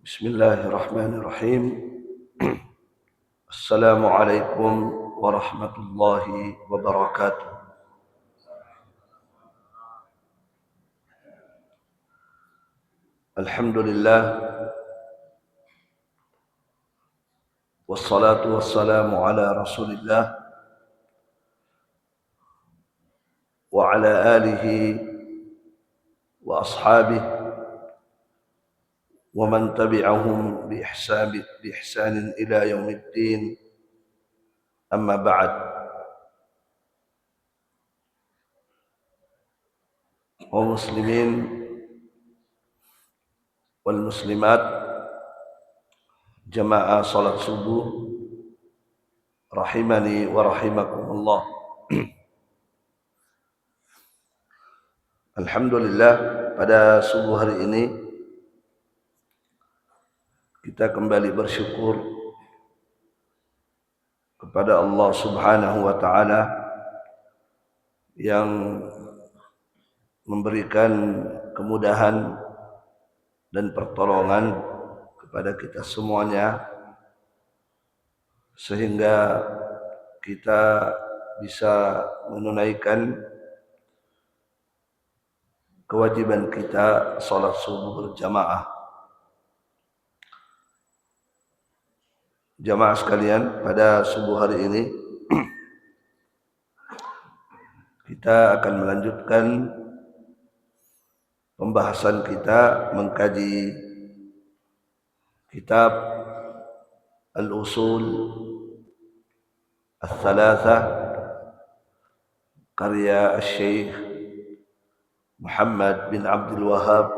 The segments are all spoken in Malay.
Bismillahirrahmanirrahim. Assalamualaikum warahmatullahi wabarakatuh. Alhamdulillah, wassalatu wassalamu ala Rasulillah wa ala alihi wa ashabihi wa man tabi'ahum bi ihsanin ila yaumiddin. Amma ba'd. Kaum muslimin wal muslimat, jamaah salat subuh rahimani wa rahimakumullah. Alhamdulillah, pada subuh hari ini kita kembali bersyukur kepada Allah Subhanahu wa taala yang memberikan kemudahan dan pertolongan kepada kita semuanya sehingga kita bisa menunaikan kewajiban kita salat subuh berjamaah. Jamaah sekalian, pada subuh hari ini kita akan melanjutkan pembahasan kita mengkaji kitab Al-Usul Al-Thalatha karya Syekh Muhammad bin Abdul Wahhab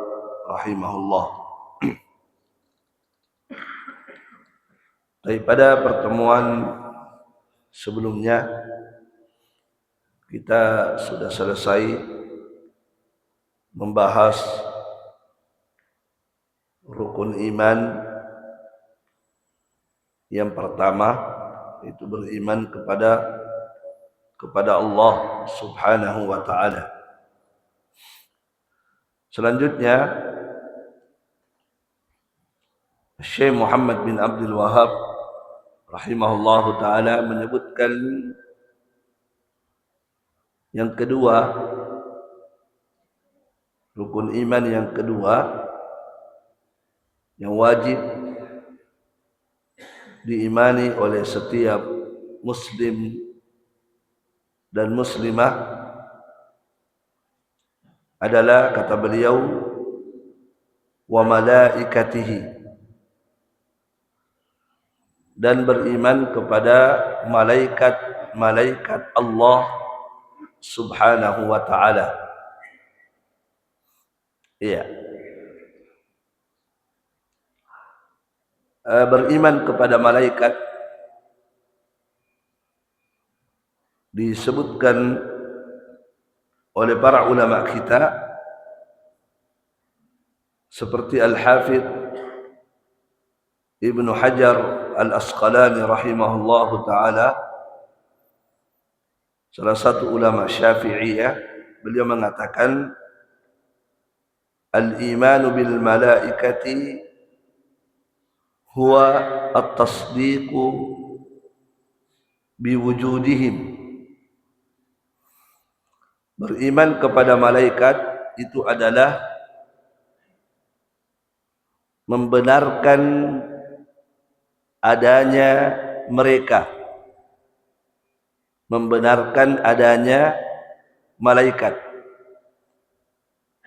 rahimahullah. Daripada pertemuan sebelumnya kita sudah selesai membahas rukun iman. Yang pertama itu beriman kepada Allah Subhanahu wa taala. Selanjutnya Syekh Muhammad bin Abdul Wahhab rahimahullahu taala menyebutkan yang kedua, rukun iman yang kedua yang wajib diimani oleh setiap muslim dan muslimah adalah, kata beliau, wa malaikatihi, dan beriman kepada malaikat Allah Subhanahu wa taala. Iya. Beriman kepada malaikat disebutkan oleh para ulama kita seperti Al-Hafidh Ibnu Hajar Al-Asqalani rahimahullahu taala, salah satu ulama Syafi'iyah. Beliau mengatakan al-imanu bil malaikati huwa at-tasdiqu biwujudihim. Beriman kepada malaikat itu adalah membenarkan adanya mereka, membenarkan adanya malaikat.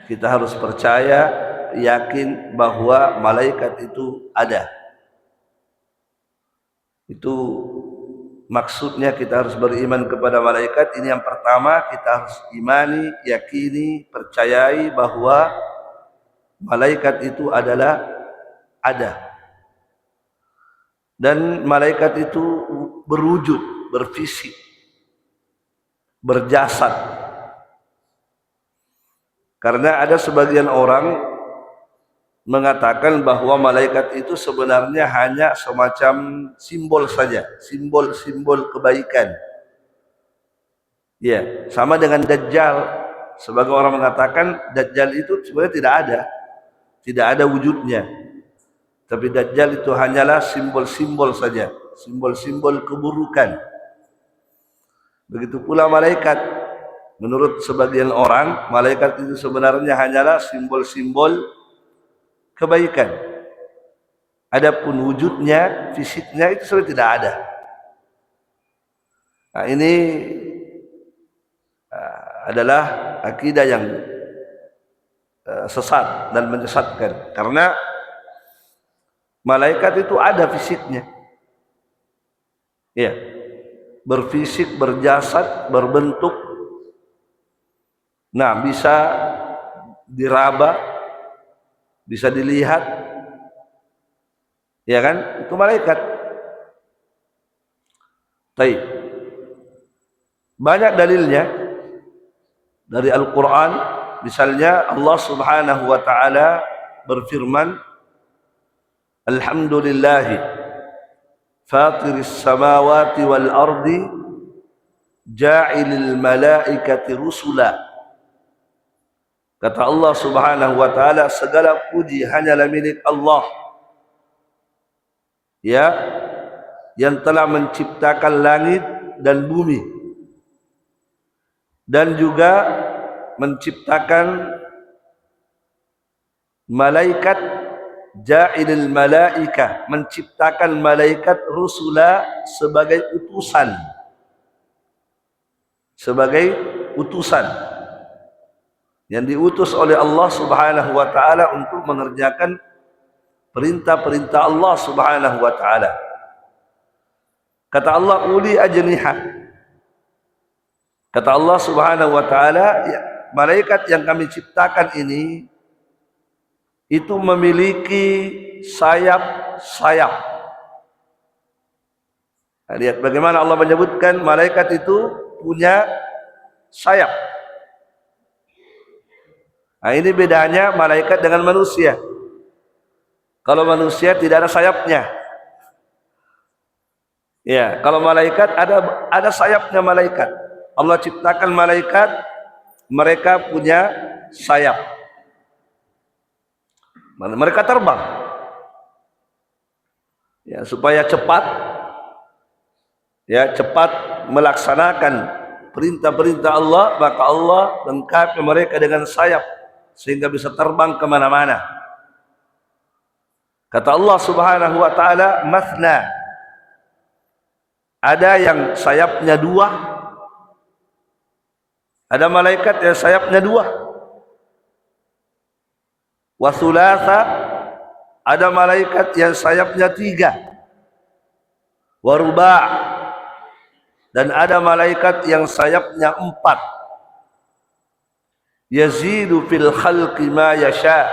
Kita harus percaya, yakin bahwa malaikat itu ada. Itu maksudnya kita harus beriman kepada malaikat. Ini yang pertama, kita harus imani, yakini, percayai bahwa malaikat itu adalah ada. Dan malaikat itu berwujud, berfisik, berjasad. Karena ada sebagian orang mengatakan bahwa malaikat itu sebenarnya hanya semacam simbol saja, simbol-simbol kebaikan. Ya, sama dengan Dajjal. Sebagai orang mengatakan Dajjal itu sebenarnya tidak ada wujudnya. Tapi Dajjal itu hanyalah simbol-simbol saja, simbol-simbol keburukan. Begitu pula malaikat. Menurut sebagian orang, malaikat itu sebenarnya hanyalah simbol-simbol kebaikan. Adapun wujudnya, fisiknya itu sudah tidak ada. Nah, ini adalah akidah yang sesat dan menyesatkan. Karena malaikat itu ada fisiknya. Ya, berfisik, berjasad, berbentuk. Nah, bisa diraba, bisa dilihat. Ya kan? Itu malaikat. Baik. Banyak dalilnya dari Al-Quran. Misalnya Allah subhanahu wa ta'ala berfirman, Alhamdulillahi fatiris samawati wal ardi ja'ilil malaikati rusula. Kata Allah subhanahu wa ta'ala, segala puji hanyalah milik Allah, ya, yang telah menciptakan langit dan bumi, dan juga menciptakan malaikat, ja'ilil malaika, menciptakan malaikat rusula sebagai utusan, sebagai utusan yang diutus oleh Allah subhanahu wa ta'ala untuk mengerjakan perintah-perintah Allah subhanahu wa ta'ala. Kata Allah, uli ajnihah. Kata Allah subhanahu wa ta'ala, ya, malaikat yang kami ciptakan ini itu memiliki sayap-sayap. Nah, lihat bagaimana Allah menyebutkan malaikat itu punya sayap. Nah, ini bedanya malaikat dengan manusia. Kalau manusia tidak ada sayapnya. Ya, kalau malaikat ada sayapnya malaikat. Allah ciptakan malaikat, mereka punya sayap. Mereka terbang. Ya, supaya cepat, ya, cepat melaksanakan perintah-perintah Allah, maka Allah lengkapi mereka dengan sayap sehingga bisa terbang kemana-mana. Kata Allah subhanahu wa ta'ala, mathna, ada yang sayapnya dua, ada malaikat yang sayapnya dua. Wa thulatha, ada malaikat yang sayapnya tiga. Wa ruba', dan ada malaikat yang sayapnya empat. Yazidu fil khalqi ma yasha,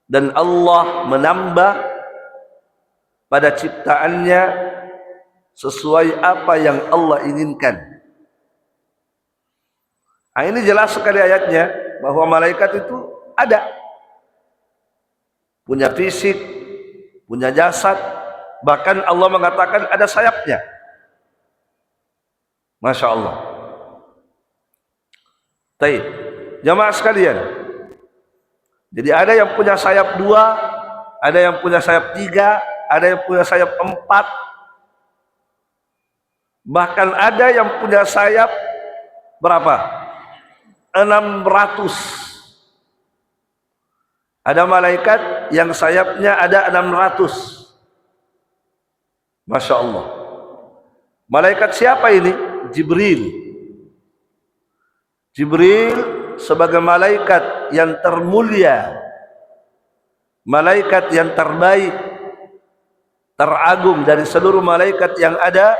dan Allah menambah pada ciptaannya sesuai apa yang Allah inginkan. Nah, ini jelas sekali ayatnya bahwa malaikat itu ada, punya fisik, punya jasad, bahkan Allah mengatakan ada sayapnya. Masya Allah. Baik, jamaah sekalian, jadi ada yang punya sayap dua, ada yang punya sayap tiga, ada yang punya sayap empat, bahkan ada yang punya sayap berapa? 600. Ada malaikat yang sayapnya ada 600. Masya Allah. Malaikat siapa ini? Jibril. Jibril sebagai malaikat yang termulia, malaikat yang terbaik, teragung dari seluruh malaikat yang ada,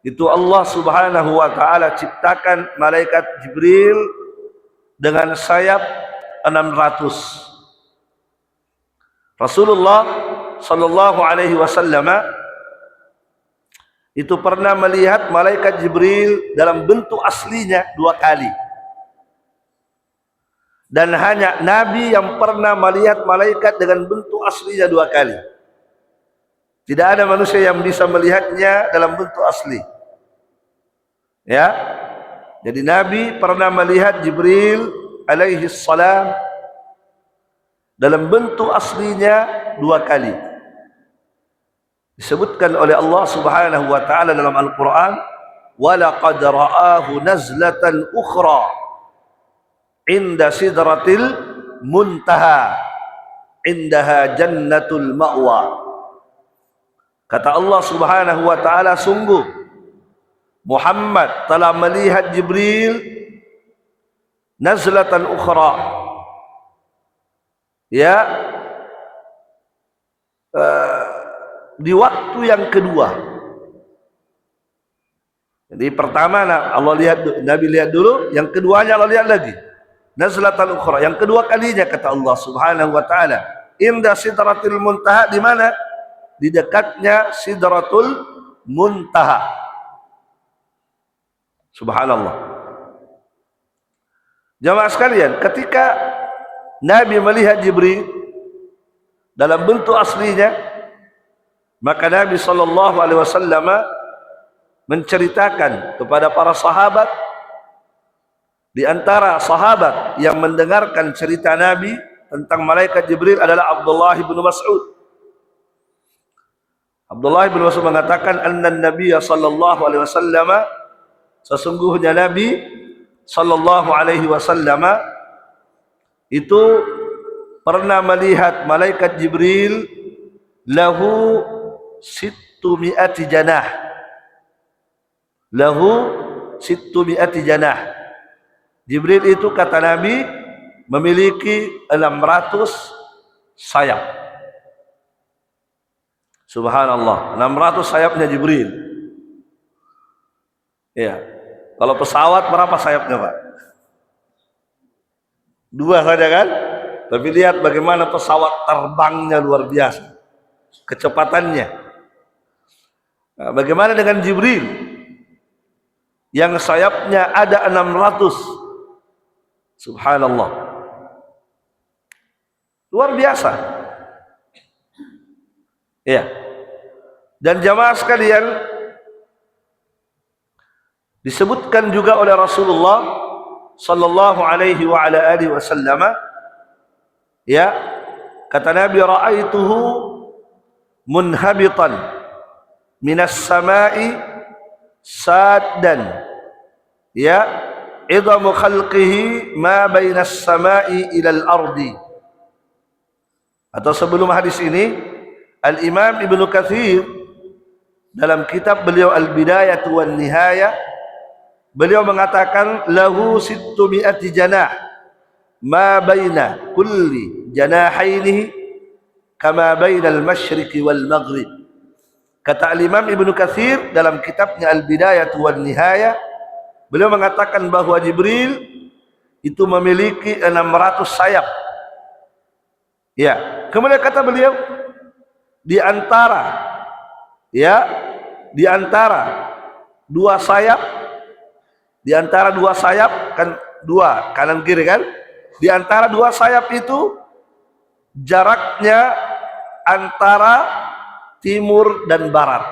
itu Allah subhanahu wa ta'ala ciptakan malaikat Jibril dengan sayap 600. Rasulullah sallallahu alaihi wasallam itu pernah melihat malaikat Jibril dalam bentuk aslinya 2 kali. Dan hanya Nabi yang pernah melihat malaikat dengan bentuk aslinya 2 kali. Tidak ada manusia yang bisa melihatnya dalam bentuk asli. Ya. Jadi Nabi pernah melihat Jibril alaihi salam dalam bentuk aslinya dua kali. Disebutkan oleh Allah Subhanahu wa taala dalam Al-Qur'an, "Wa laqad ra'ahu nazlatan ukhra 'inda sidratil muntaha, 'indaha jannatul ma'wa." Kata Allah Subhanahu wa taala, sungguh Muhammad telah melihat Jibril nazlatan ukhra, ya, di waktu yang kedua. Jadi pertama Allah lihat, Nabi lihat dulu, yang keduanya Allah lihat lagi, nazlatan ukhra, yang kedua kalinya. Kata Allah Subhanahu wa taala, inda sidratil muntaha, di mana? Di dekatnya sidratul muntaha. Subhanallah. Jamaah sekalian, ketika Nabi melihat Jibril dalam bentuk aslinya, maka Nabi SAW menceritakan kepada para sahabat. Di antara sahabat yang mendengarkan cerita Nabi tentang malaikat Jibril adalah Abdullah bin Mas'ud. Abdullah bin Mas'ud mengatakan, anna Nabiya sallallahu alaihi wasallam, sesungguhnya Nabi sallallahu alaihi wasallam itu pernah melihat malaikat Jibril lahu 600 janah. Lahu 600 janah. Jibril itu kata Nabi memiliki 600 sayap. Subhanallah, 600 sayapnya Jibril. Ya. Kalau pesawat berapa sayapnya, Pak? 2 saja kan? Tapi lihat bagaimana pesawat terbangnya luar biasa, kecepatannya. Nah, bagaimana dengan Jibril yang sayapnya ada 600? Subhanallah, luar biasa. Ya. Dan jamaah sekalian, disebutkan juga oleh Rasulullah sallallahu alaihi wa ala alihi wasallam, ya, kata Nabi, ra'aituhu munhabitan minas sama'i saddan, ya, idhamu khalqihi ma bainas sama'i ilal ardi. Atau sebelum hadis ini, Al-Imam Ibnu Katsir dalam kitab beliau Al-Bidayah wan Nihayah, beliau mengatakan lahu 600 janah ma baina kulli janahaini kama bainal masyriqi wal maghrib. Kata Al-Imam Ibnu Katsir dalam kitabnya Al-Bidayah wan Nihayah, beliau mengatakan bahwa Jibril itu memiliki 600 sayap. Ya, kemudian kata beliau, di antara, ya, di antara 2 sayap, di antara 2 sayap, kan 2 kanan kiri kan, di antara 2 sayap itu jaraknya antara timur dan barat.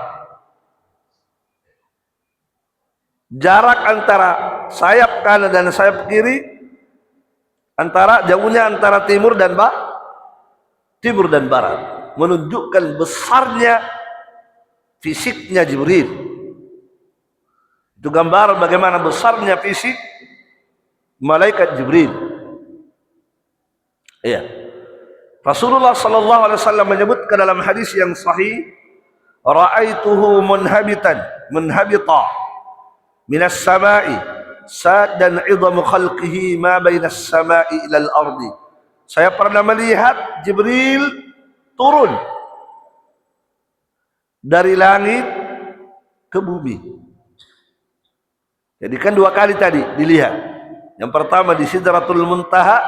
Jarak antara sayap kanan dan sayap kiri, jauhnya antara timur dan barat, menunjukkan besarnya fisiknya Jibril. Itu gambar bagaimana besarnya fisik malaikat Jibril. Iya. Rasulullah sallallahu alaihi wasallam menyebutkan dalam hadis yang sahih, ra'aituhu munhabita minas sama'i saddan 'idhamu khalqihi ma bainas sama'i ilal ardi. Saya pernah melihat Jibril turun dari langit ke bumi. Jadi kan 2 kali tadi dilihat. Yang pertama di Sidratul Muntaha,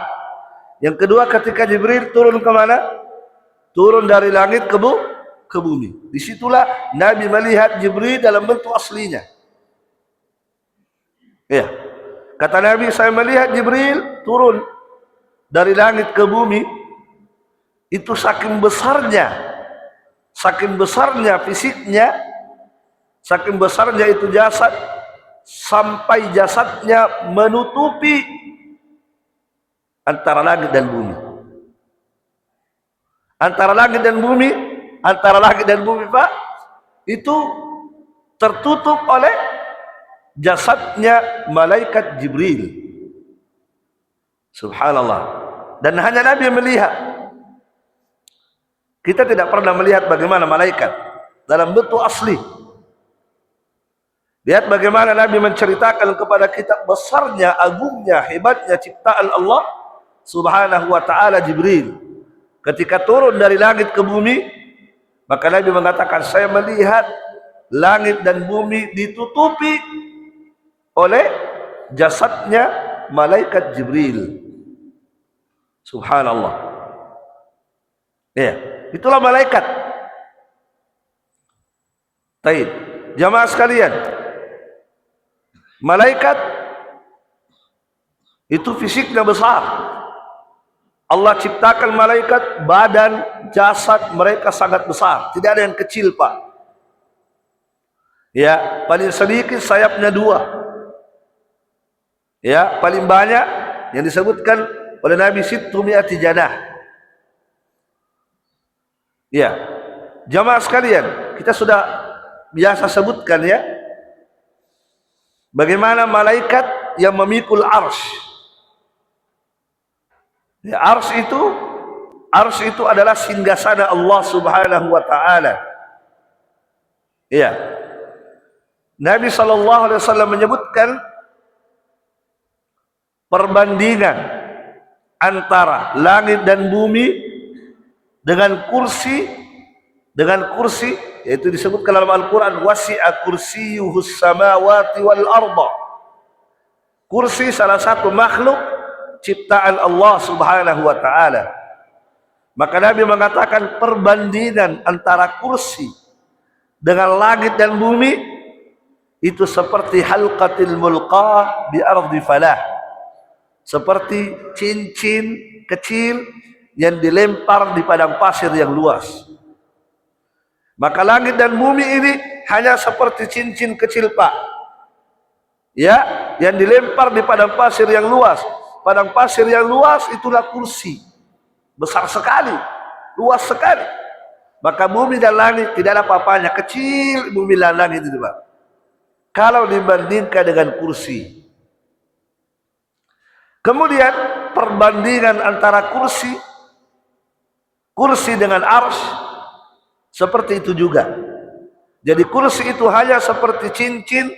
yang kedua ketika Jibril turun ke mana? Turun dari langit ke bumi. Disitulah Nabi melihat Jibril dalam bentuk aslinya. Ya. Kata Nabi, saya melihat Jibril turun dari langit ke bumi, itu saking besarnya fisiknya, saking besarnya itu jasad, sampai jasadnya menutupi antara langit dan bumi. Antara langit dan bumi, Pak, itu tertutup oleh jasadnya malaikat Jibril. Subhanallah. Dan hanya Nabi yang melihat. Kita tidak pernah melihat bagaimana malaikat dalam bentuk asli. Lihat bagaimana Nabi menceritakan kepada kita besarnya, agungnya, hebatnya ciptaan Allah Subhanahu wa ta'ala Jibril. Ketika turun dari langit ke bumi, maka Nabi mengatakan, saya melihat langit dan bumi ditutupi oleh jasadnya malaikat Jibril. Subhanallah. Ya, itulah malaikat. Baik, jamaah sekalian, malaikat itu fisiknya besar. Allah ciptakan malaikat, badan, jasad mereka sangat besar. Tidak ada yang kecil, Pak. Ya, paling sedikit sayapnya 2. Ya, paling banyak yang disebutkan oleh Nabi Sittumi'ati janah. Ya, jamaah sekalian, kita sudah biasa sebutkan ya, bagaimana malaikat yang memikul arsy. Ya, arsy itu adalah singgasana Allah Subhanahu wa ta'ala. Ya, Nabi SAW menyebutkan perbandingan antara langit dan bumi dengan kursi, yaitu disebutkan dalam Al-Quran, wasi'a kursiyuhus samawati wal arda. Kursi salah satu makhluk ciptaan Allah Subhanahu wa ta'ala. Maka Nabi mengatakan perbandingan antara kursi dengan langit dan bumi itu seperti halqatil mulqah bi ardi falah, seperti cincin kecil yang dilempar di padang pasir yang luas. Maka langit dan bumi ini hanya seperti cincin kecil, Pak, ya, yang dilempar di padang pasir yang luas. Padang pasir yang luas itulah kursi, besar sekali, luas sekali. Maka bumi dan langit tidak ada apa-apanya, kecil bumi dan langit itu, Pak, kalau dibandingkan dengan kursi. Kemudian perbandingan antara kursi dengan arsy seperti itu juga. Jadi kursi itu hanya seperti cincin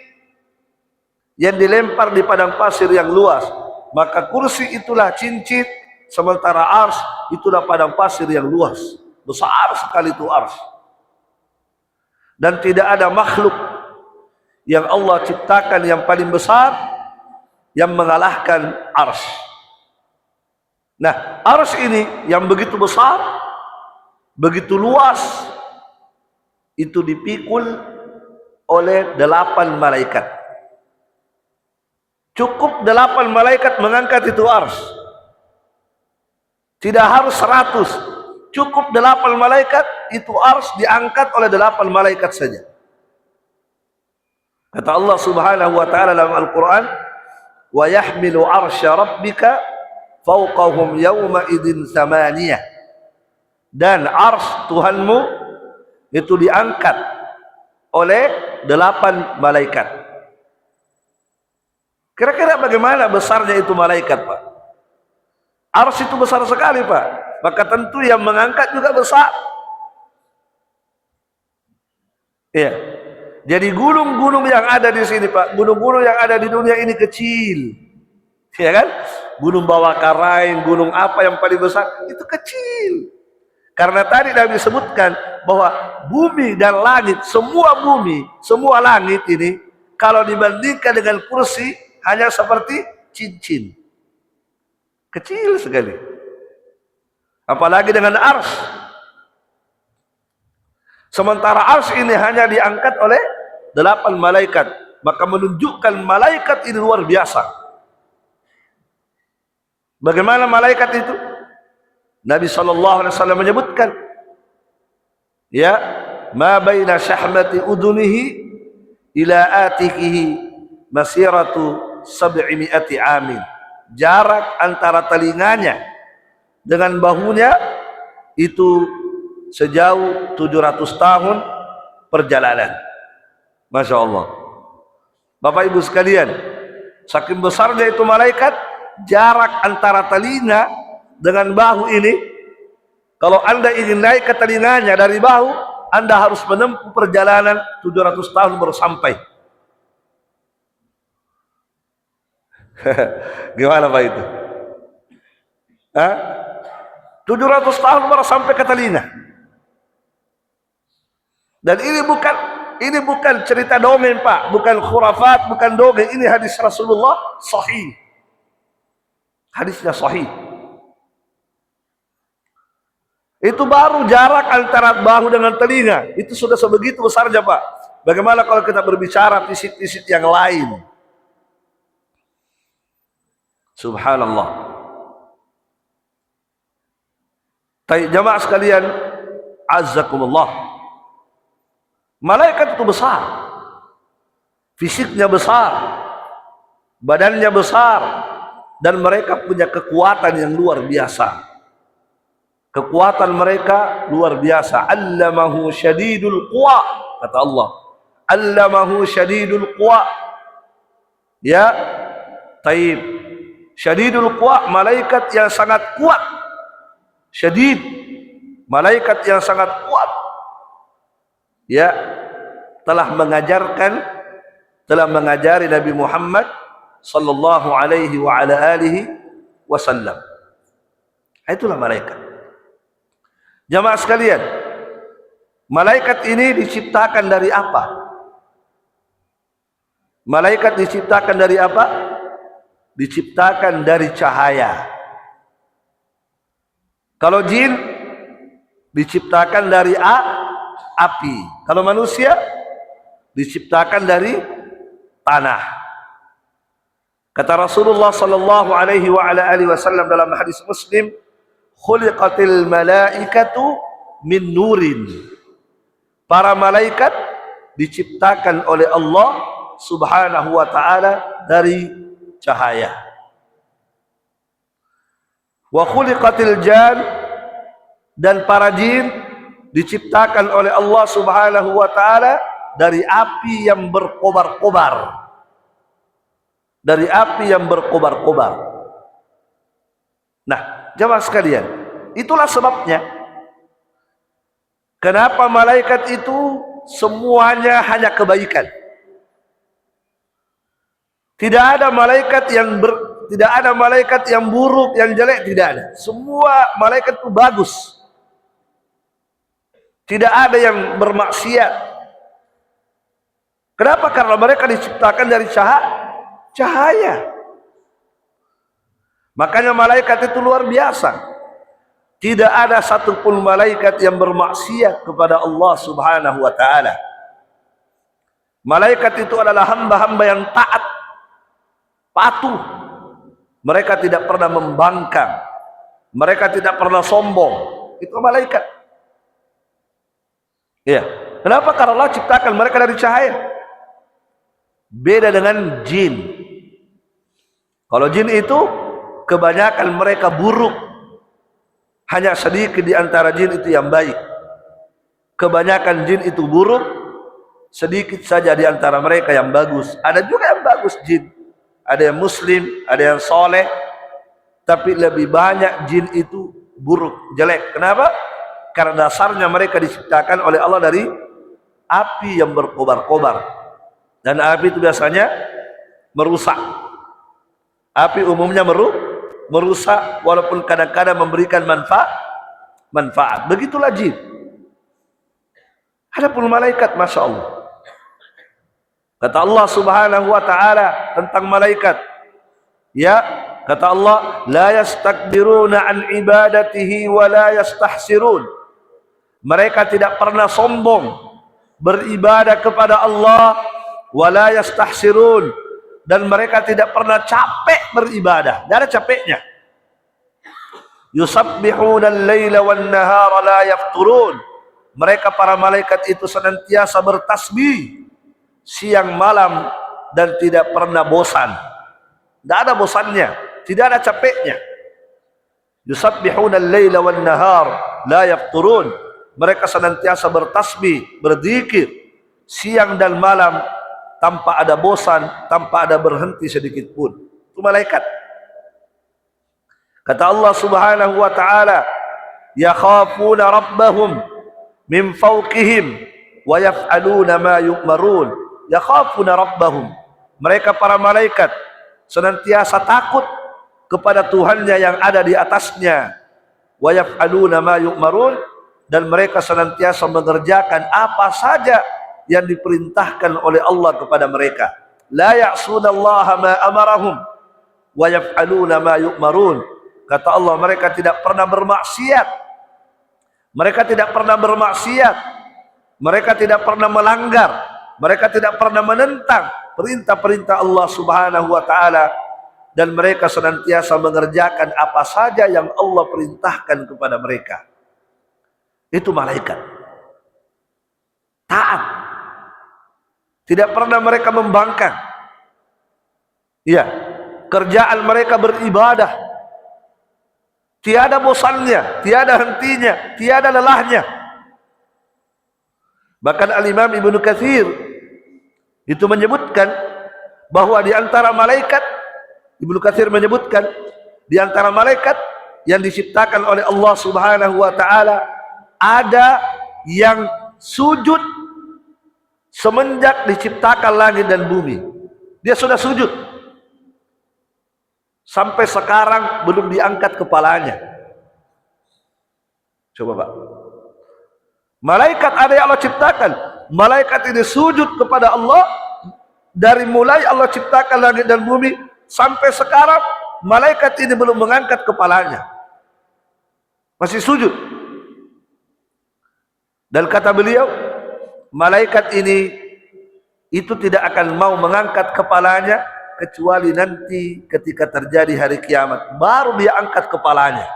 yang dilempar di padang pasir yang luas. Maka kursi itulah cincin, sementara arsy itulah padang pasir yang luas. Besar sekali itu arsy. Dan tidak ada makhluk yang Allah ciptakan yang paling besar yang mengalahkan arsy. Nah, arsy ini yang begitu besar, begitu luas, itu dipikul oleh 8 malaikat. Cukup 8 malaikat mengangkat itu arsy. Tidak harus 100. Cukup 8 malaikat, itu arsy diangkat oleh 8 malaikat saja. Kata Allah Subhanahu wa ta'ala dalam Al-Quran, wa yahmilu arsya rabbika fawqahum yawma idin thamaniyah. Dan arsy Tuhanmu itu diangkat oleh 8 malaikat. Kira-kira bagaimana besarnya itu malaikat, Pak? Arsy itu besar sekali, Pak. Maka tentu yang mengangkat juga besar. Iya. Jadi gunung-gunung yang ada di sini, Pak, gunung-gunung yang ada di dunia ini kecil. Ya kan? Gunung Bawakaraeng, gunung apa yang paling besar? Itu kecil. Karena tadi Nabi sebutkan bahwa bumi dan langit, semua bumi, semua langit ini kalau dibandingkan dengan kursi hanya seperti cincin. Kecil sekali. Apalagi dengan arsy. Sementara arsy ini hanya diangkat oleh 8 malaikat. Maka menunjukkan malaikat ini luar biasa. Bagaimana malaikat itu? Nabi SAW menyebutkan, ya, ma baina syahmati udunihi ila atikihi masiratu 700 amin. Jarak antara telinganya dengan bahunya itu sejauh 700 tahun perjalanan. Masya Allah. Bapak Ibu sekalian, saking besarnya itu malaikat, jarak antara telinga dengan bahu ini, kalau Anda ingin naik ke telinganya dari bahu, Anda harus menempuh perjalanan 700 tahun baru sampai. Gimana Pak itu? 700 tahun baru sampai ke telinga. Dan ini bukan cerita dongeng Pak, bukan khurafat, bukan dongeng. Ini hadis Rasulullah sahih. Hadisnya sahih. Itu baru jarak antara bahu dengan telinga. Itu sudah sebegitu besarnya Pak. Bagaimana kalau kita berbicara fisik-fisik yang lain? Subhanallah. Jamaah sekalian, azzakumullah. Malaikat itu besar. Fisiknya besar. Badannya besar. Dan mereka punya kekuatan yang luar biasa. Kekuatan mereka luar biasa. Allamahu syadidul quwa, kata Allah. Allamahu syadidul quwa. Ya, taib. Syadidul quwa, malaikat yang sangat kuat. Syadid, malaikat yang sangat kuat. Ya, telah mengajari Nabi Muhammad sallallahu alaihi wa ala alihi wasallam. Itulah malaikat. Jamaah sekalian, malaikat ini diciptakan dari apa? Malaikat diciptakan dari apa? Diciptakan dari cahaya. Kalau jin diciptakan dari api. Kalau manusia diciptakan dari tanah. Kata Rasulullah sallallahu alaihi wa ala alihi wasallam dalam hadis Muslim, khuliqatil malaikatu min nurin. Para malaikat diciptakan oleh Allah Subhanahu wa taala dari cahaya. Wa khuliqatil jan, dan para jin diciptakan oleh Allah Subhanahu wa taala dari api yang berkobar-kobar. Dari api yang berkobar-kobar. Nah, jamaah sekalian, itulah sebabnya kenapa malaikat itu semuanya hanya kebaikan. Tidak ada malaikat yang buruk, yang jelek, tidak ada. Semua malaikat itu bagus. Tidak ada yang bermaksiat. Kenapa? Karena mereka diciptakan dari cahaya. Makanya malaikat itu luar biasa. Tidak ada satupun malaikat yang bermaksiat kepada Allah Subhanahu wa taala. Malaikat itu adalah hamba-hamba yang taat, patuh. Mereka tidak pernah membangkang. Mereka tidak pernah sombong. Itu malaikat. Iya. Kenapa? Karena Allah ciptakan mereka dari cahaya. Beda dengan jin. Kalau jin itu kebanyakan mereka buruk. Hanya sedikit di antara jin itu yang baik. Kebanyakan jin itu buruk. Sedikit saja di antara mereka yang bagus. Ada juga yang bagus jin. Ada yang muslim, ada yang soleh, tapi lebih banyak jin itu buruk, jelek. Kenapa? Karena dasarnya mereka diciptakan oleh Allah dari api yang berkobar-kobar. Dan api itu biasanya merusak. Api umumnya merusak, walaupun kadang-kadang memberikan manfaat. Begitulah jin. Adapun malaikat, Masya Allah. Kata Allah Subhanahu wa taala tentang malaikat, ya, kata Allah, la yastakbiruna an ibadatihi wa la yastahsirun. Mereka tidak pernah sombong beribadah kepada Allah, wa la yastahsirun, dan mereka tidak pernah capek beribadah. Tidak ada capeknya. Yusabbihuna al-laila wan nahara la yafturun. Mereka para malaikat itu senantiasa bertasbih siang malam dan tidak pernah bosan. Tidak ada bosannya, tidak ada capeknya. Yusabbihuna al-laila wan nahar la yafturun. Mereka senantiasa bertasbih, berzikir siang dan malam tanpa ada bosan, tanpa ada berhenti sedikit pun. Itu malaikat. Kata Allah Subhanahu wa taala, yakhafuna rabbahum min fawqihim wa yaf'aluna ma yu'marun. Yakhafuna rabbahum. Mereka para malaikat senantiasa takut kepada Tuhannya yang ada di atasnya. Wa yaf'aluna ma yu'marun, dan mereka senantiasa mengerjakan apa saja yang diperintahkan oleh Allah kepada mereka. La ya'sunallaha ma amarahum wa yaf'aluna ma yu'marun. Kata Allah, mereka tidak pernah bermaksiat. Mereka tidak pernah bermaksiat. Mereka tidak pernah melanggar. Mereka tidak pernah menentang perintah-perintah Allah Subhanahu wa taala, dan mereka senantiasa mengerjakan apa saja yang Allah perintahkan kepada mereka. Itu malaikat. Taat. Tidak pernah mereka membangkang. Iya, kerjaan mereka beribadah. Tiada bosannya, tiada hentinya, tiada lelahnya. Bahkan Al-Imam Ibnu Katsir itu menyebutkan bahwa di antara malaikat, Ibnu Katsir menyebutkan di antara malaikat yang diciptakan oleh Allah Subhanahu wa taala, ada yang sujud semenjak diciptakan langit dan bumi. Dia sudah sujud. Sampai sekarang belum diangkat kepalanya. Coba Pak. Malaikat ada yang Allah ciptakan. Malaikat ini sujud kepada Allah dari mulai Allah ciptakan langit dan bumi sampai sekarang. Malaikat ini belum mengangkat kepalanya. Masih sujud. Dan kata beliau, malaikat ini itu tidak akan mau mengangkat kepalanya kecuali nanti ketika terjadi hari kiamat, baru dia angkat kepalanya.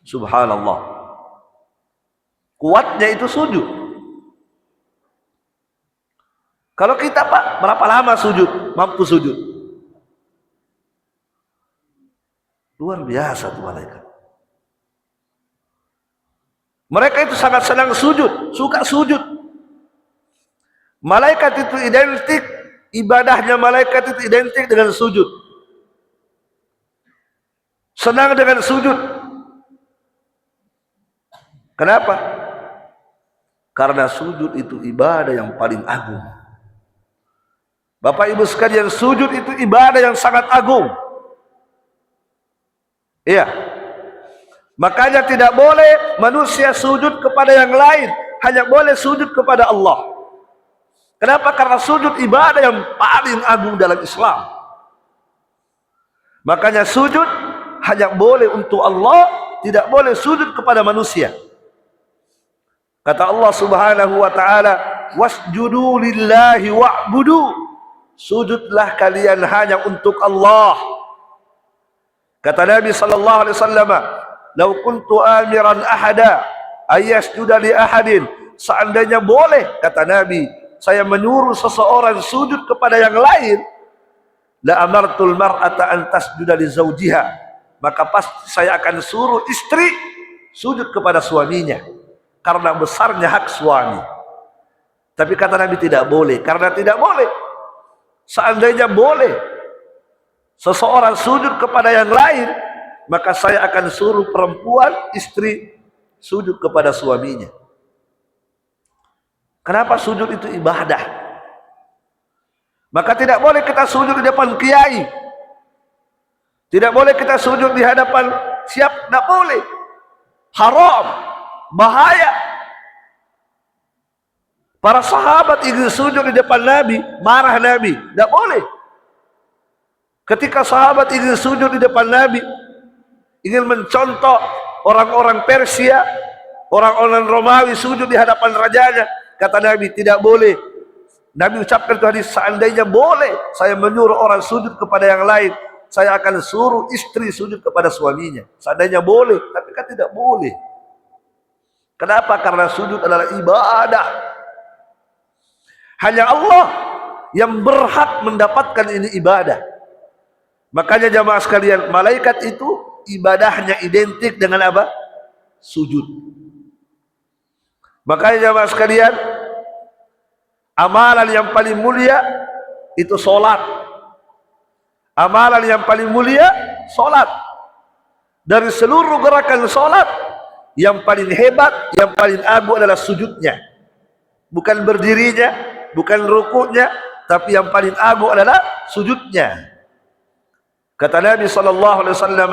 Subhanallah. Kuatnya itu sujud. Kalau kita Pak, berapa lama sujud? Mampu sujud? Luar biasa tuh malaikat. Mereka itu sangat senang sujud, suka sujud. Malaikat itu identik, ibadahnya malaikat itu identik dengan sujud. Senang dengan sujud. Kenapa? Karena sujud itu ibadah yang paling agung. Bapak Ibu sekalian, sujud itu ibadah yang sangat agung. Iya. Makanya tidak boleh manusia sujud kepada yang lain, hanya boleh sujud kepada Allah. Kenapa? Karena sujud ibadah yang paling agung dalam Islam. Makanya sujud hanya boleh untuk Allah, tidak boleh sujud kepada manusia. Kata Allah Subhanahu wa taala, wasjudu lillahi wa'budu. Sujudlah kalian hanya untuk Allah. Kata Nabi sallallahu alaihi wasallam, "Lau kuntu amiran ahada ayasjuda li ahadin." Seandainya boleh, kata Nabi, saya menyuruh seseorang sujud kepada yang lain, la amartul mar'ata an tasjuda li zawjiha, maka pasti saya akan suruh istri sujud kepada suaminya karena besarnya hak suami. Tapi kata Nabi tidak boleh. Karena tidak boleh, seandainya boleh seseorang sujud kepada yang lain, maka saya akan suruh perempuan istri sujud kepada suaminya. Kenapa? Sujud itu ibadah. Maka tidak boleh kita sujud di depan kiai. Tidak boleh kita sujud di hadapan siapa, tidak boleh. Haram, bahaya. Para sahabat ingin sujud di depan Nabi, marah Nabi, tidak boleh. Ketika sahabat ingin sujud di depan Nabi, ingin mencontoh orang-orang Persia, orang-orang Romawi sujud di hadapan rajanya, kata Nabi tidak boleh. Nabi ucapkan itu hadis, seandainya boleh saya menyuruh orang sujud kepada yang lain, saya akan suruh istri sujud kepada suaminya. Seandainya boleh, tapi kan tidak boleh. Kenapa? Karena sujud adalah ibadah. Hanya Allah yang berhak mendapatkan ini ibadah. Makanya jamaah sekalian, malaikat itu ibadahnya identik dengan apa? sujud. Makanya jamaah sekalian, amalan yang paling mulia itu solat. Amalan yang paling mulia solat. Dari seluruh gerakan solat, yang paling hebat, yang paling agung adalah sujudnya. Bukan berdirinya, bukan rukuknya, tapi yang paling agung adalah sujudnya. Kata Nabi sallallahu alaihi wasallam,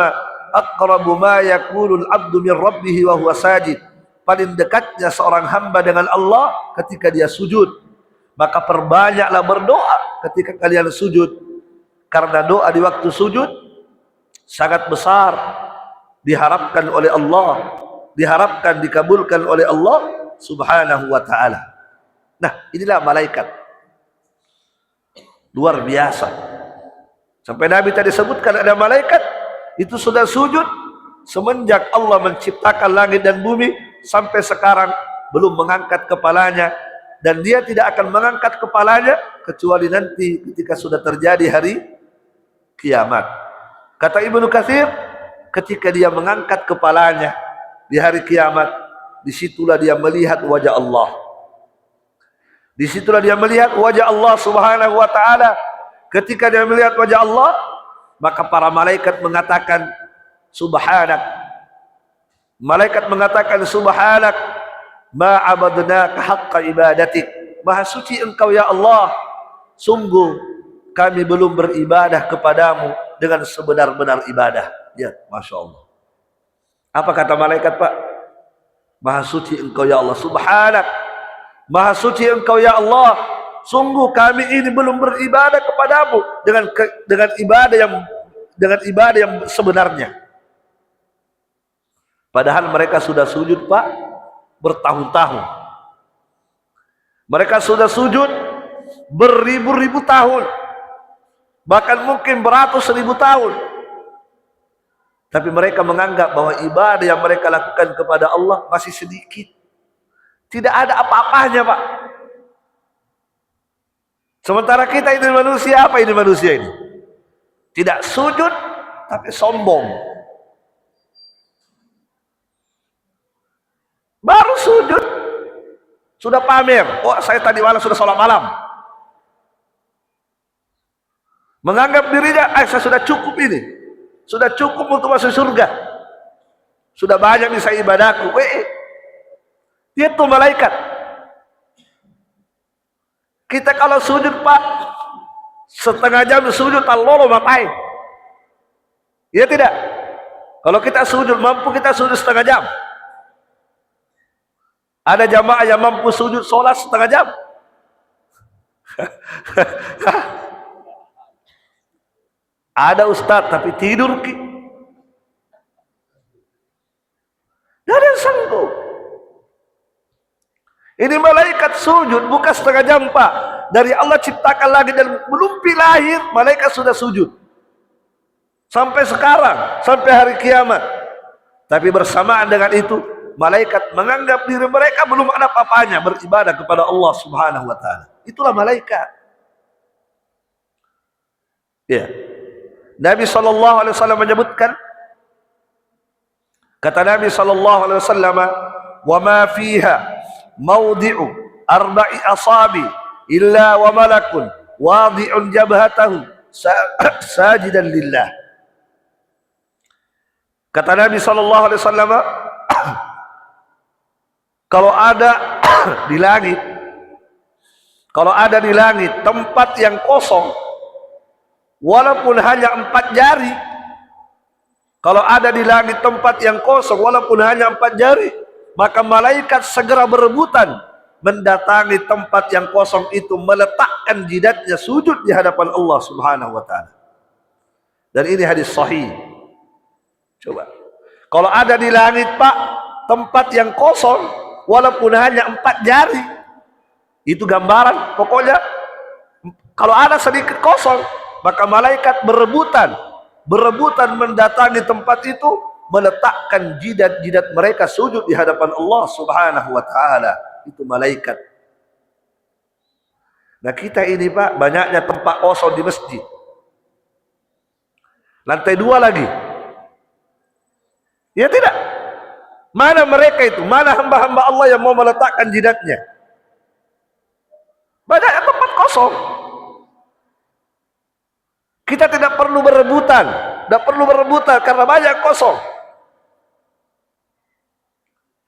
aqrabu ma yakunul 'abdu min rabbih wa huwa sajid. Paling dekatnya seorang hamba dengan Allah ketika dia sujud. Maka perbanyaklah berdoa ketika kalian sujud, karena doa di waktu sujud sangat besar diharapkan oleh Allah, diharapkan dikabulkan oleh Allah subhanahu wa ta'ala. Nah, inilah malaikat luar biasa. Sampai Nabi tadi sebutkan ada malaikat itu sudah sujud semenjak Allah menciptakan langit dan bumi sampai sekarang belum mengangkat kepalanya, dan dia tidak akan mengangkat kepalanya kecuali nanti ketika sudah terjadi hari kiamat. Kata Ibnu Katsir, ketika dia mengangkat kepalanya di hari kiamat, disitulah dia melihat wajah Allah. Disitulah dia melihat wajah Allah subhanahu wa ta'ala. Ketika dia melihat wajah Allah, maka para malaikat mengatakan subhanak. Malaikat mengatakan subhanak, ma abadnaka haqqa ibadatik. Maha suci engkau ya Allah, sungguh kami belum beribadah kepadamu dengan sebenar-benar ibadah. Ya, Masya Allah. Apa kata malaikat, Pak? Maha suci engkau ya Allah, subhanak. Maha suci engkau ya Allah, sungguh kami ini belum beribadah kepadamu dengan ibadah yang sebenarnya. Padahal mereka sudah sujud, Pak, bertahun-tahun. Mereka sudah sujud beribu-ribu tahun, bahkan mungkin beratus ribu tahun. Tapi mereka menganggap bahwa ibadah yang mereka lakukan kepada Allah masih sedikit, tidak ada apa-apanya, Pak. Sementara kita ini manusia, apa ini manusia ini? Tidak sujud tapi sombong. Baru sujud sudah pamer, oh saya tadi malam sudah sholat malam. Menganggap dirinya, saya sudah cukup ini, sudah cukup untuk masuk surga, sudah banyak bisa ibadahku. Dia tuh malaikat. Kita kalau sujud, Pak, setengah jam sujud Allah ngapain? Ya tidak. Kalau kita sujud, mampu kita sujud setengah jam. Ada jamaah yang mampu sujud sholat setengah jam. Ada ustaz tapi tidur ki. Tidak ada yang sanggup. Ini malaikat sujud bukan setengah jam, Pak. Dari Allah ciptakan langit dan belum lahir, malaikat sudah sujud. Sampai sekarang, sampai hari kiamat. Tapi bersamaan dengan itu, malaikat menganggap diri mereka belum ada apa-apanya beribadah kepada Allah subhanahu wa ta'ala. Itulah malaikat. Ya. Nabi SAW menyebutkan, kata Nabi SAW, wa ma fiha mawdi'u arba'i asabi illa wa malakun wadi'un jabhatahu sajidan lillah. Kata Nabi SAW, kalau ada di langit, tempat yang kosong, walaupun hanya 4 jari, kalau ada di langit tempat yang kosong walaupun hanya 4 jari, maka malaikat segera berebutan mendatangi tempat yang kosong itu, meletakkan jidatnya sujud di hadapan Allah subhanahu wa ta'ala. Dan ini hadis sahih. Coba, kalau ada di langit, Pak, tempat yang kosong walaupun hanya 4 jari, itu gambaran, pokoknya kalau ada sedikit kosong, maka malaikat berebutan mendatangi tempat itu, meletakkan jidat-jidat mereka sujud di hadapan Allah subhanahu wa ta'ala. Itu malaikat. Nah kita ini, Pak, banyaknya tempat kosong di masjid, lantai 2 lagi, ya tidak, Mana mereka itu? Mana hamba-hamba Allah yang mau meletakkan jidatnya? Banyak yang tempat kosong. Kita tidak perlu berebutan, karena banyak kosong.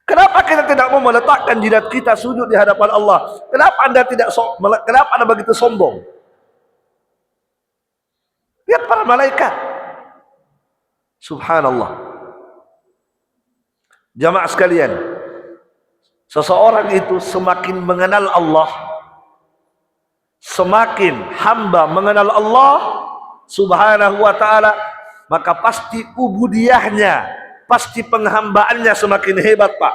Kenapa kita tidak mau meletakkan jidat kita sujud di hadapan Allah? Kenapa kenapa Anda begitu sombong? Lihat para malaikat. Subhanallah. Jamaah sekalian, seseorang itu semakin mengenal Allah, semakin hamba mengenal Allah Subhanahu wa ta'ala, maka pasti ubudiyahnya, pasti penghambaannya semakin hebat, Pak.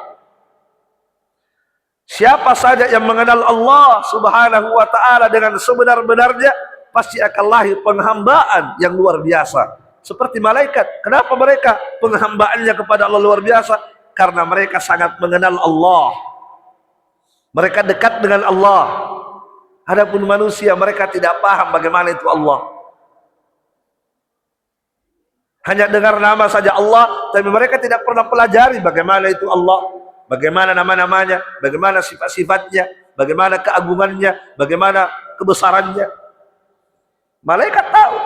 Siapa saja yang mengenal Allah Subhanahu wa ta'ala dengan sebenar-benarnya, pasti akan lahir penghambaan yang luar biasa. Seperti malaikat. Kenapa mereka penghambaannya kepada Allah luar biasa? Karena mereka sangat mengenal Allah. Mereka dekat dengan Allah. Adapun manusia, mereka tidak paham bagaimana itu Allah. Hanya dengar nama saja Allah, tapi mereka tidak pernah pelajari bagaimana itu Allah, bagaimana nama-namanya, bagaimana sifat-sifatnya, bagaimana keagungannya, bagaimana kebesarannya. Malaikat tahu.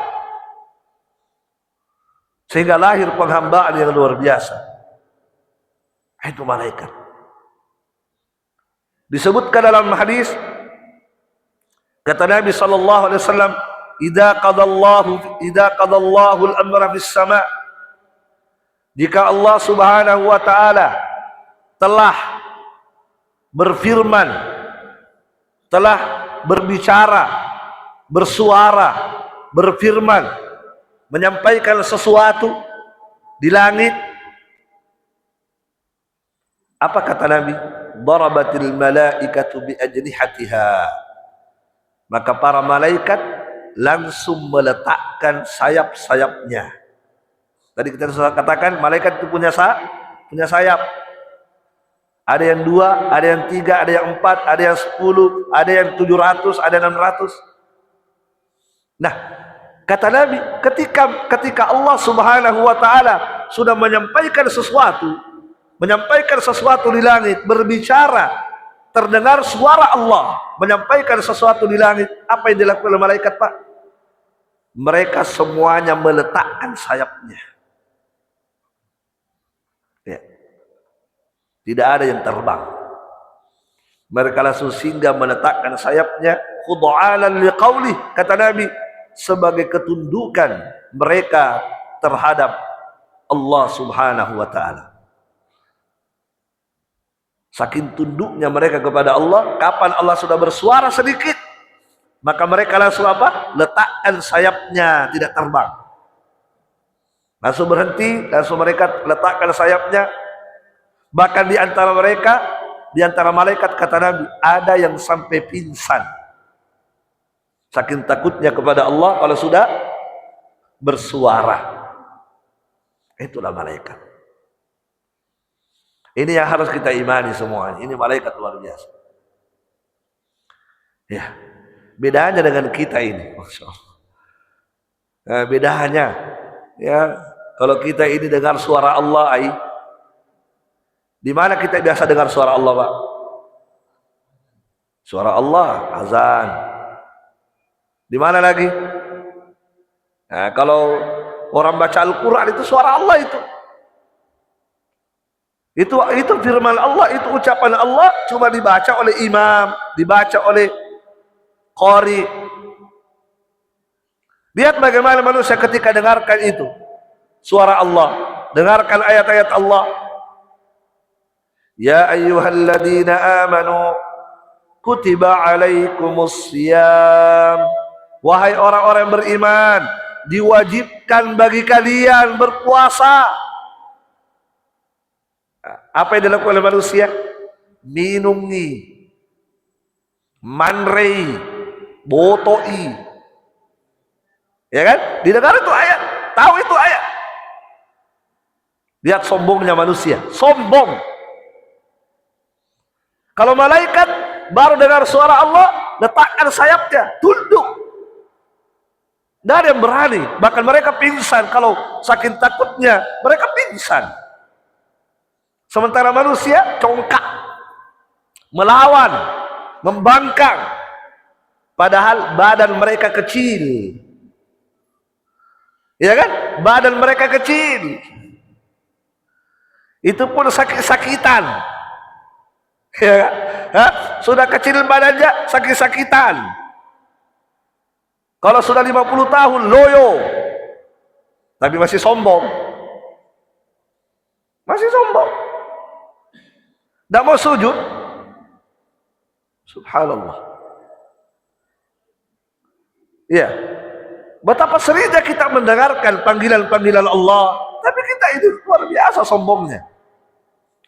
Sehingga lahir penghambaan yang luar biasa. Itu malaikat. Disebutkan dalam hadis, kata Nabi sallallahu alaihi wasallam, idza qadallahu al-amra fis sama', jika Allah Subhanahu wa taala telah berfirman, telah berbicara, bersuara, berfirman, menyampaikan sesuatu di langit, apa kata Nabi? Darabatil malaikatu bi ajnihatiha. Maka para malaikat langsung meletakkan sayap-sayapnya. Tadi kita sudah katakan malaikat itu punya sayap. Ada yang 2, ada yang 3, ada yang 4, ada yang 10, ada yang 700, ada yang 600. Nah, kata Nabi, ketika Allah Subhanahu wa ta'ala sudah menyampaikan sesuatu di langit, berbicara, terdengar suara Allah menyampaikan sesuatu di langit, apa yang dilakukan oleh malaikat, Pak? Mereka semuanya meletakkan sayapnya. Ya. Tidak ada yang terbang. Mereka langsung singgah meletakkan sayapnya, khud'alan liqaulih, kata Nabi, sebagai ketundukan mereka terhadap Allah Subhanahu wa ta'ala. Saking tunduknya mereka kepada Allah, kapan Allah sudah bersuara sedikit, maka mereka langsung apa? Letakkan sayapnya, tidak terbang. Langsung berhenti, langsung mereka letakkan sayapnya. Bahkan di antara mereka, di antara malaikat, kata Nabi, ada yang sampai pingsan. Saking takutnya kepada Allah kalau sudah bersuara. Itulah malaikat. Ini yang harus kita imani semuanya. Ini malaikat luar biasa. Ya, bedanya dengan kita ini, Masya Allah. Nah, bedanya, ya, kalau kita ini dengar suara Allah, di mana kita biasa dengar suara Allah, Pak? Suara Allah, azan. Di mana lagi? Nah, kalau orang baca Al-Quran itu suara Allah itu. Itu firman Allah, itu ucapan Allah, cuma dibaca oleh imam, dibaca oleh qari. Lihat bagaimana manusia ketika dengarkan itu suara Allah, dengarkan ayat-ayat Allah. Ya ayyuhalladzina amanu kutiba alaikumusiyam. Wahai orang-orang yang beriman, diwajibkan bagi kalian berpuasa. Apa yang dilakukan oleh manusia? Minumi, manrei, botoi, ya kan? Didengar itu ayat, tahu itu ayat. Lihat sombongnya manusia, sombong. Kalau malaikat baru dengar suara Allah, letakkan sayapnya, tunduk. Tidak ada yang berani, bahkan mereka pingsan. Kalau saking takutnya, mereka pingsan. Sementara manusia congkak, melawan, membangkang, padahal badan mereka kecil. Ya kan? Badan mereka kecil. Itu pun sakit-sakitan. Ya, sudah kecil badannya, sakit-sakitan. Kalau sudah 50 tahun loyo, tapi masih sombong. Masih sombong. Tidak mau sujud. Subhanallah. Ya. Betapa seringnya kita mendengarkan panggilan-panggilan Allah, tapi kita ini luar biasa sombongnya.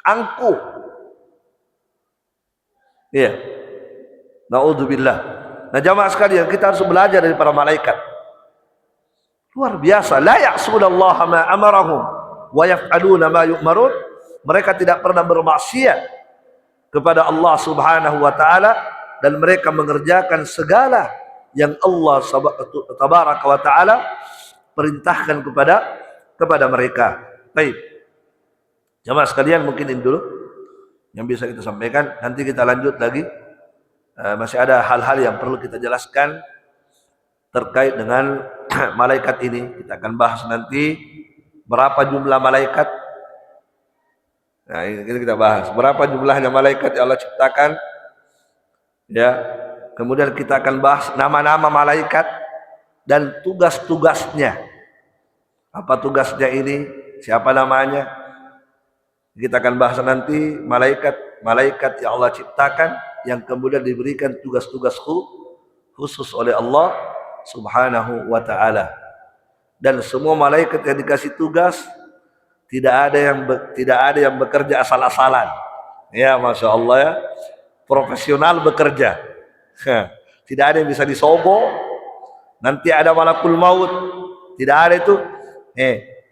Angkuh. Iya. Na'udzubillah. Nah, jamaah sekalian, kita harus belajar dari para malaikat. Luar biasa. La ya'sunallaha ma amarahum wa yaf'aluna ma yu'marun. Mereka tidak pernah bermaksiat kepada Allah Subhanahu wa taala dan mereka mengerjakan segala yang Allah tabaraka wa taala perintahkan kepada mereka. Baik. Jamaah sekalian, mungkin ini dulu yang bisa kita sampaikan. Nanti kita lanjut lagi. Masih ada hal-hal yang perlu kita jelaskan terkait dengan malaikat ini. Kita akan bahas nanti berapa jumlah malaikat. Nah, ini kita bahas berapa jumlahnya malaikat yang Allah ciptakan. Ya. Kemudian kita akan bahas nama-nama malaikat dan tugas-tugasnya. Apa tugasnya ini? Siapa namanya? Kita akan bahas nanti malaikat yang Allah ciptakan, yang kemudian diberikan tugas-tugas khusus oleh Allah Subhanahu wa taala. Dan semua malaikat yang dikasih tugas tidak ada yang bekerja asal-asalan. Ya, Masya Allah ya. Profesional bekerja. Tidak ada yang bisa disobo. Nanti ada malakul maut. Tidak ada itu.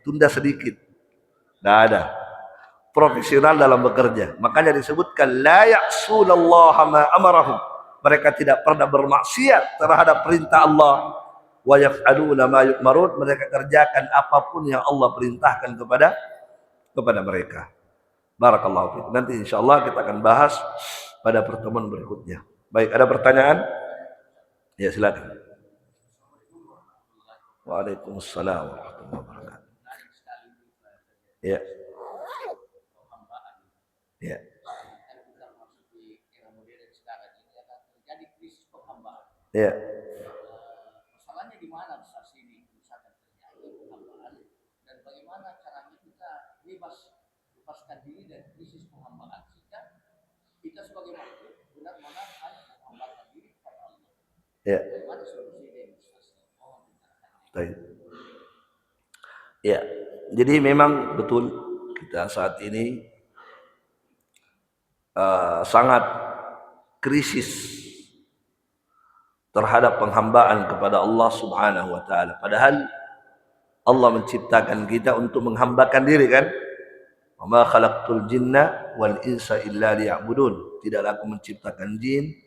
Tunda sedikit. Tidak ada. Profesional dalam bekerja. Makanya disebutkan la ya'sunallaha ma amarahum. Mereka tidak pernah bermaksiat terhadap perintah Allah. Wa yaf'aluna ma yu'marun. Mereka kerjakan apapun yang Allah perintahkan kepada mereka. Barakallahu fiik. Nanti insyaallah kita akan bahas pada pertemuan berikutnya. Baik, ada pertanyaan? Ya, silakan. Waalaikumsalam warahmatullahi wabarakatuh. Ya. Ya. Ya. Masalahnya di mana saat ini misalkan terjadi penghambaan dan bagaimana caranya kita lepaskan diri dari krisis penghambaan sehingga kita sebagai makhluk benar-benar hanya menghambakan diri kepada Allah. Ya. Bagaimana solusi ini? Ya, jadi memang betul kita saat ini sangat krisis terhadap penghambaan kepada Allah Subhanahu wa taala. Padahal Allah menciptakan kita untuk menghambakan diri, kan? Wa ma khalaqtul jinna wal insa illa liya'budun. Tidaklah aku menciptakan jin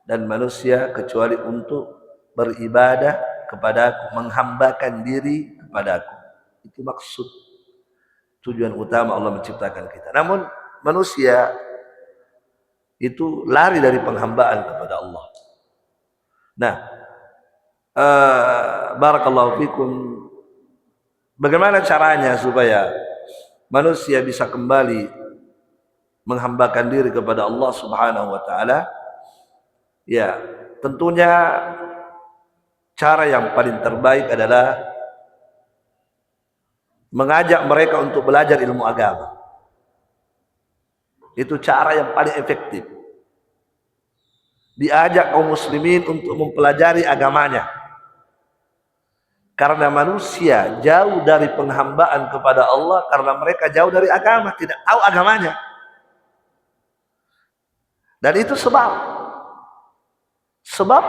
dan manusia kecuali untuk beribadah kepadaku, menghambakan diri kepadaku. Itu maksud, tujuan utama Allah menciptakan kita. Namun manusia itu lari dari penghambaan kepada Allah. Nah, barakallahu fikum. Bagaimana caranya supaya manusia bisa kembali menghambakan diri kepada Allah Subhanahu wa taala? Ya, tentunya cara yang paling terbaik adalah mengajak mereka untuk belajar ilmu agama. Itu cara yang paling efektif. Diajak kaum muslimin untuk mempelajari agamanya. Karena manusia jauh dari penghambaan kepada Allah karena mereka jauh dari agama, tidak tahu agamanya. Dan itu sebab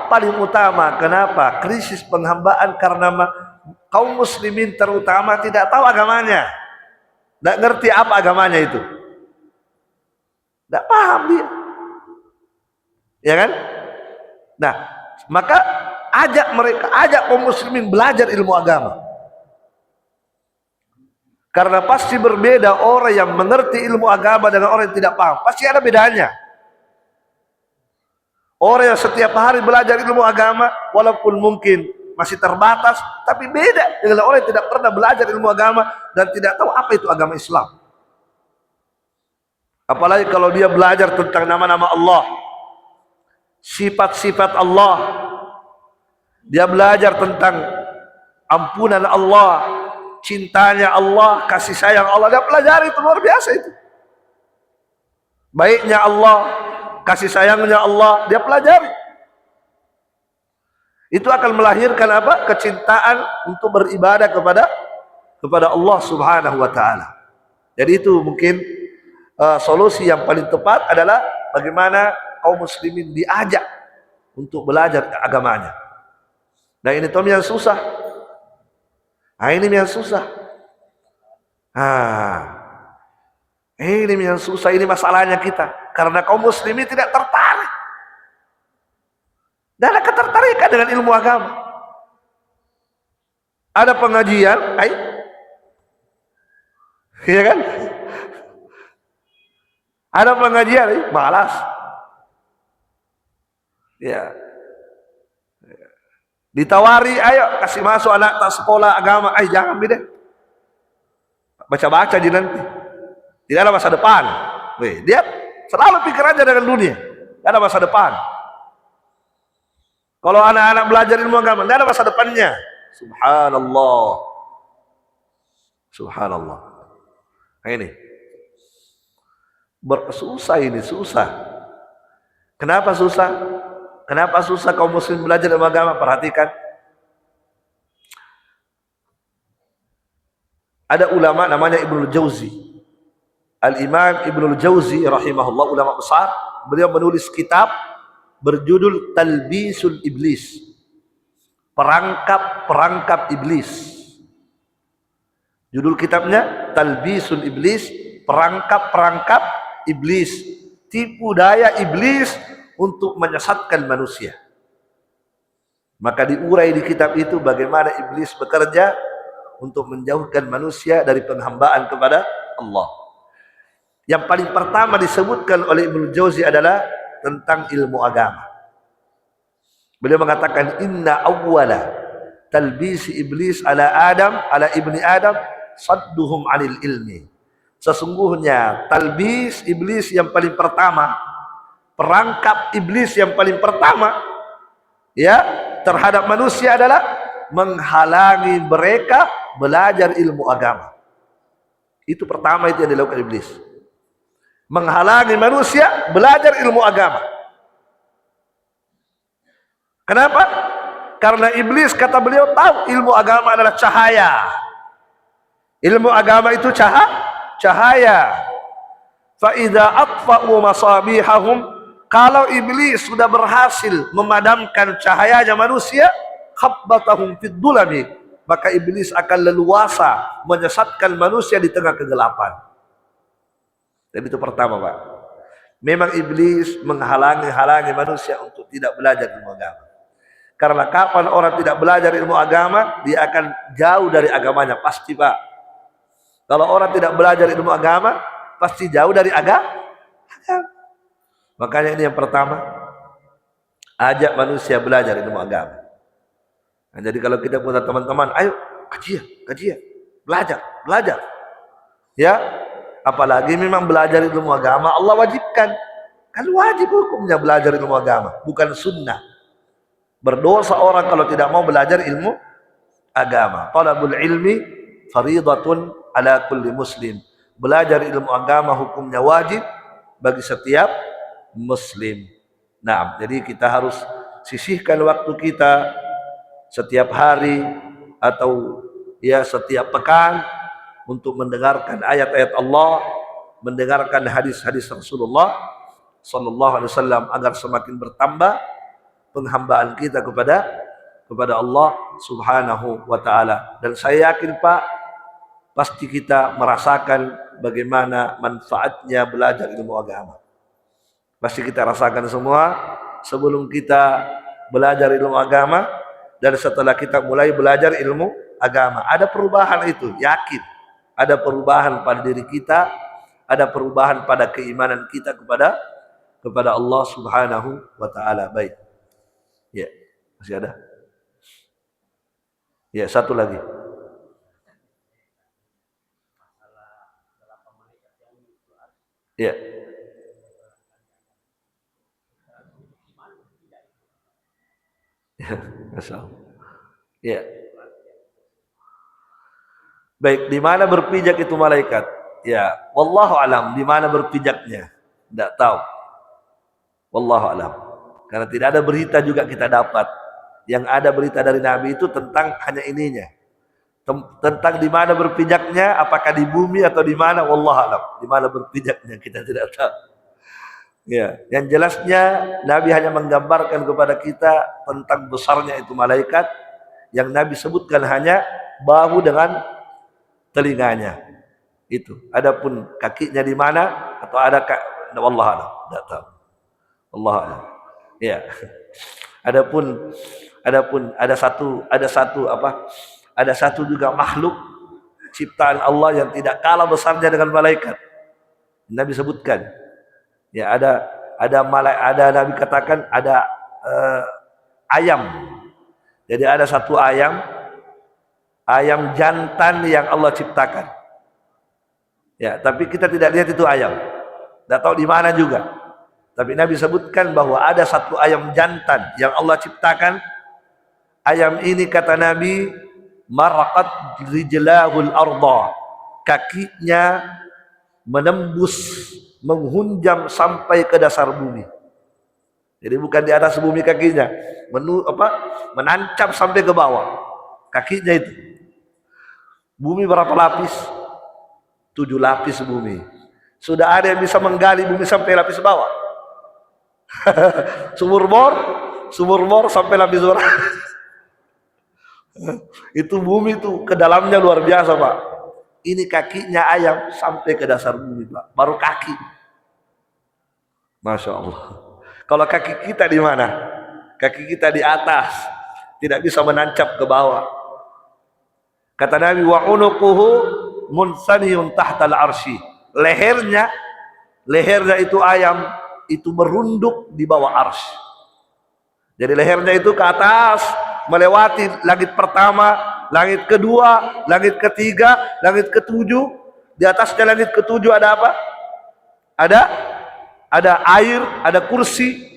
paling utama kenapa krisis penghambaan, karena kaum muslimin terutama tidak tahu agamanya. Tidak ngerti apa agamanya itu. Tidak paham dia. Ya kan? Nah, maka ajak kaum muslimin belajar ilmu agama. Karena pasti berbeda orang yang mengerti ilmu agama dengan orang yang tidak paham. Pasti ada bedanya. Orang yang setiap hari belajar ilmu agama, walaupun mungkin masih terbatas, tapi beda dengan orang yang tidak pernah belajar ilmu agama dan tidak tahu apa itu agama Islam. Apalagi kalau dia belajar tentang nama-nama Allah, sifat-sifat Allah, dia belajar tentang ampunan Allah, cintanya Allah, kasih sayang Allah, dia pelajari, itu luar biasa itu. Baiknya Allah, kasih sayangnya Allah, dia pelajari. Itu akan melahirkan apa? Kecintaan untuk beribadah kepada Allah Subhanahu wa taala. Jadi itu mungkin solusi yang paling tepat adalah bagaimana kaum muslimin diajak untuk belajar agamanya. Nah, ini Tom yang susah. Nah, ini yang susah. Ini yang susah, ini masalahnya kita. Karena kaum muslimin tidak tertarik. Dan ada ketertarikan dengan ilmu agama. Ada pengajian, iya kan? Ada pengajian, malas. Ya. Ditawari, ayo kasih masuk anak tak sekolah agama, jangan beda. Baca-baca aja nanti. Tidak ada masa depan. Dia selalu pikirannya dengan dunia. Tidak ada masa depan. Kalau anak-anak belajar ilmu agama, tidak ada masa depannya. Subhanallah. Subhanallah. Nah, ini. Susah ini, susah. Kenapa susah? Kenapa susah kaum muslim belajar ilmu agama? Perhatikan. Ada ulama namanya Ibnul Jauzi. Al-Imam Ibnul Jauzi rahimahullah, ulama besar. Beliau menulis kitab berjudul Talbisul Iblis. Perangkap-perangkap iblis. Judul kitabnya Talbisul Iblis, perangkap-perangkap iblis. Tipu daya iblis untuk menyesatkan manusia. Maka diurai di kitab itu bagaimana iblis bekerja untuk menjauhkan manusia dari penghambaan kepada Allah. Yang paling pertama disebutkan oleh Ibnu Jauzi adalah tentang ilmu agama. Beliau mengatakan inna awwala talbisi iblis ala ibni Adam sadduhum anil ilmi. Sesungguhnya talbis iblis yang paling pertama, perangkap iblis yang paling pertama ya terhadap manusia adalah menghalangi mereka belajar ilmu agama. Itu pertama, itu yang dilakukan iblis. Menghalangi manusia belajar ilmu agama. Kenapa? Karena iblis, kata beliau, tahu ilmu agama adalah cahaya. Ilmu agama itu cahaya. Fa idza atfa'u masabihahum, kalau iblis sudah berhasil memadamkan cahayanya manusia, khabbatahum fid dhulami, maka iblis akan leluasa menyesatkan manusia di tengah kegelapan. Dan itu pertama, Pak. Memang iblis menghalangi manusia untuk tidak belajar ilmu agama. Karena kapan orang tidak belajar ilmu agama, dia akan jauh dari agamanya, pasti, Pak. Kalau orang tidak belajar ilmu agama, pasti jauh dari agama. Makanya ini yang pertama, ajak manusia belajar ilmu agama. Nah, jadi kalau kita punya teman-teman, ayo kajian, belajar. Ya, apalagi memang belajar ilmu agama Allah wajibkan. Kan wajib hukumnya belajar ilmu agama, bukan sunnah. Berdosa orang kalau tidak mau belajar ilmu agama. Talabul ilmi faridatun ala kulli muslim. Belajar ilmu agama hukumnya wajib bagi setiap muslim. Nah, jadi kita harus sisihkan waktu kita setiap hari atau ya setiap pekan untuk mendengarkan ayat-ayat Allah, mendengarkan hadis-hadis Rasulullah sallallahu alaihi wasallam agar semakin bertambah penghambaan kita kepada Allah Subhanahu wa taala. Dan saya yakin, Pak, pasti kita merasakan bagaimana manfaatnya belajar ilmu agama. Pasti kita rasakan semua sebelum kita belajar ilmu agama dan setelah kita mulai belajar ilmu agama. Ada perubahan itu, yakin. ada perubahan pada diri kita, ada perubahan pada keimanan kita kepada Allah Subhanahu wa taala. Baik. Ya, masih ada? Ya, satu lagi. Ya. Ya, Masya Allah. Ya. Baik, di mana berpijak itu malaikat? Ya, wallahu alam, di mana berpijaknya? Tidak tahu. Wallahu alam. Karena tidak ada berita juga kita dapat. Yang ada berita dari Nabi itu tentang hanya ininya. Tentang di mana berpijaknya, apakah di bumi atau di mana, wallahu alam. Di mana berpijaknya kita tidak tahu. Ya, yang jelasnya Nabi hanya menggambarkan kepada kita tentang besarnya itu malaikat, yang Nabi sebutkan hanya bahu dengan telinganya. Itu. Adapun kakinya di mana atau ada wallahu a'lam, tidak tahu. Wallahu a'lam. Ya. Adapun ada satu juga makhluk ciptaan Allah yang tidak kalah besarnya dengan malaikat. Nabi sebutkan. Ya, ada Nabi katakan ada ayam. Jadi ada satu ayam jantan yang Allah ciptakan. Ya, tapi kita tidak lihat itu ayam. Tidak tahu di mana juga. Tapi Nabi sebutkan bahwa ada satu ayam jantan yang Allah ciptakan. Ayam ini kata Nabi, maraqat rijlahul arda. Kakinya menembus, menghunjam sampai ke dasar bumi. Jadi bukan di atas bumi kakinya, menancap sampai ke bawah. Kakinya itu. Bumi berapa lapis? 7 lapis bumi. Sudah ada yang bisa menggali bumi sampai lapis bawah. sumur bor sampai lapis bawah. Itu bumi itu ke dalamnya luar biasa, Pak. Ini kakinya ayam sampai ke dasar bumi, Pak. Baru kaki. Masya Allah. Kalau kaki kita di mana? Kaki kita di atas, tidak bisa menancap ke bawah. Kata Nabi, wa unuquhu munsaniyun tahtal arsy. Lehernya itu ayam itu merunduk di bawah arsy. Jadi lehernya itu ke atas, melewati langit pertama, langit kedua, langit ketiga, langit ketujuh. Di atasnya langit ketujuh ada apa? Ada air, ada kursi,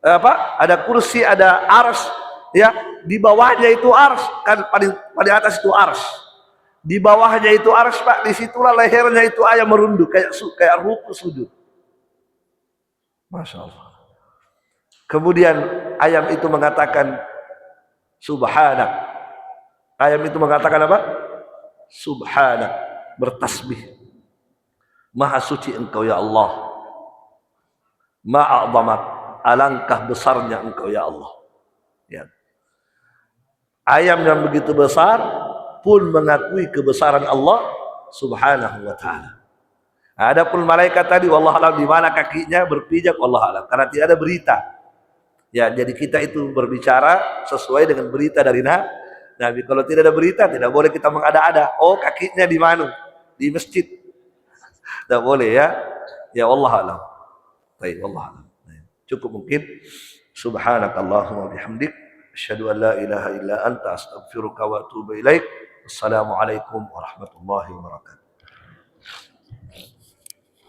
ada kursi, ada ars, ya. Di bawahnya itu ars, kan paling atas itu ars. Di bawahnya itu ars, Pak. Disitulah lehernya itu ayam merunduk kayak ruku sujud. Masya Allah. Kemudian ayam itu mengatakan subhanak. Ayam itu mengatakan apa? Subhanak, bertasbih. Maha suci engkau ya Allah. Ma'a'zamak, alangkah besarnya engkau ya Allah. Ya. Ayam yang begitu besar pun mengakui kebesaran Allah Subhanahu wa taala. Adapun malaikat tadi wallahu alam di mana kakinya berpijak, wallahu alam, karena tidak ada berita. Ya, jadi kita itu berbicara sesuai dengan berita dari Nabi. Kalau tidak ada berita, tidak boleh kita mengada-ada. Oh, kakinya di mana? Di masjid. Tidak boleh ya. Ya wallahu alam. Baik, wallahu alam. Cukup mungkin. Subhanakallahumma bihamdik, asyhadu an la ilaha illa anta, astaghfiruka wa atubu ilaik. Wassalamualaikum warahmatullahi wabarakatuh.